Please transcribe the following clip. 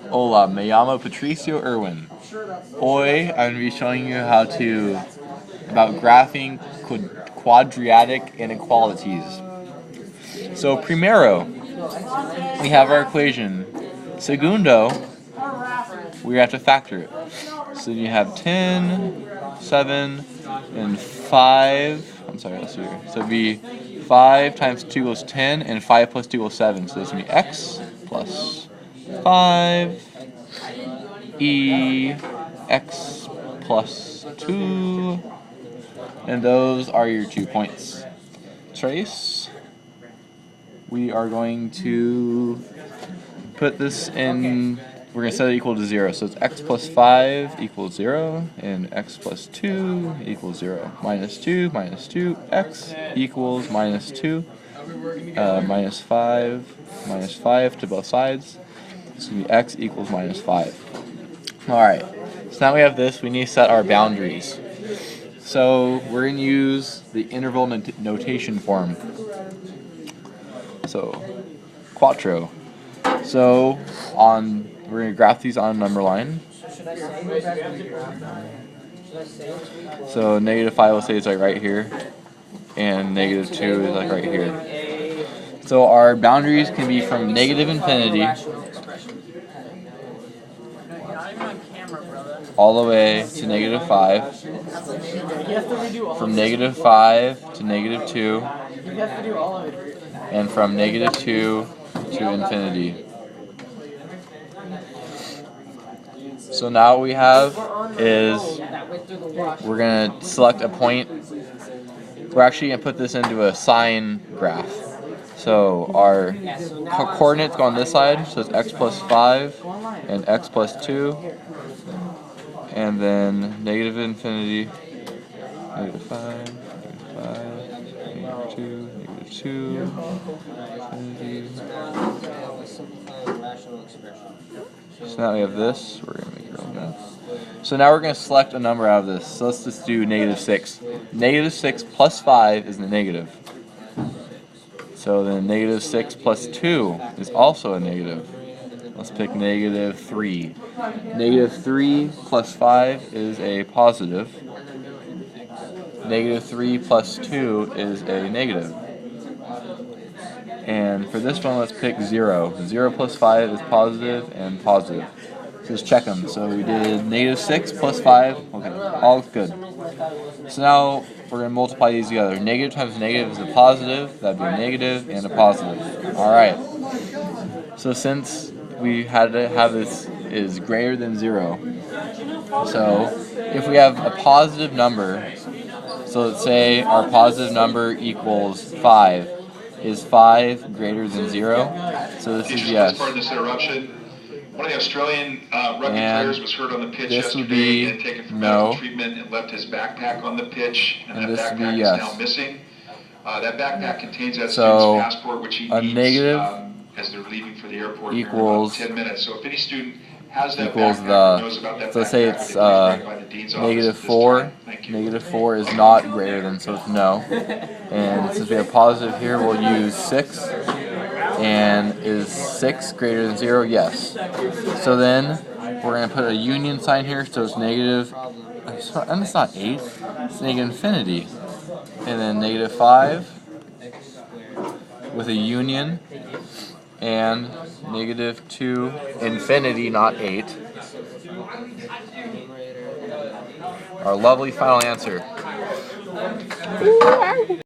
Hola, me llamo Patricio Irwin. Hoy I'm going to be showing you about graphing quadratic inequalities. So primero, we have our equation. Segundo, we have to factor it. So you have 10, 7, and 5. I'm sorry, let's see here. So it'd be 5 times 2 equals 10, and 5 plus 2 equals 7. So this would be x plus 5 x plus 2, and those are your 2 points. Trace, we are going to put this in, we're going to set it equal to 0. So it's x plus 5 equals 0, and x plus 2 equals 0. Minus 2, x equals minus 2, minus 5 to both sides. So x equals minus 5. Alright, so now we have this, we need to set our boundaries. So we're going to use the interval notation form. So, quattro. So we're going to graph these on a number line. So -5, we'll say is like right here, and -2 is like right here. So our boundaries can be from negative infinity all the way to -5, from -5 to -2, and from -2 to infinity. So now what we have is we're going to select a point. We're actually going to put this into a sine graph. So our coordinates go on this side, so it's x plus 5 and x plus 2, and then negative infinity, -5, -2, infinity. So now we have this, we're going to make it real nice. So now we're going to select a number out of this. So let's just do -6. -6 plus 5 is the negative. So then -6 plus 2 is also a negative. Let's pick -3. -3 plus 5 is a positive. -3 plus 2 is a negative. And for this one, let's pick 0. 0 plus 5 is positive and positive. So just check them. So we did -6 plus 5. Okay, all good. So now we're going to multiply these together. Negative times negative is a positive. That would be a negative and a positive. Alright. So since we had to have this is greater than 0, so if we have a positive number, so let's say our positive number equals 5. Is 5 greater than 0? So this is yes. Pardon this interruption. One of the Australian rugby players was hurt on the pitch yesterday and taken for medical treatment and left his backpack on the pitch, and that backpack is now missing. That backpack contains that student's passport, which he needs as they're leaving for the airport in about 10 minutes. So if any student has that backpack or knows about that backpack, say it's -4. -4 is not greater than, so it's no. And since we have positive here, we'll use 6. And is 6 greater than 0? Yes. So then we're going to put a union sign here, so it's negative, and it's not 8, it's negative infinity. And then -5 with a union, and -2 infinity, not 8. Our lovely final answer.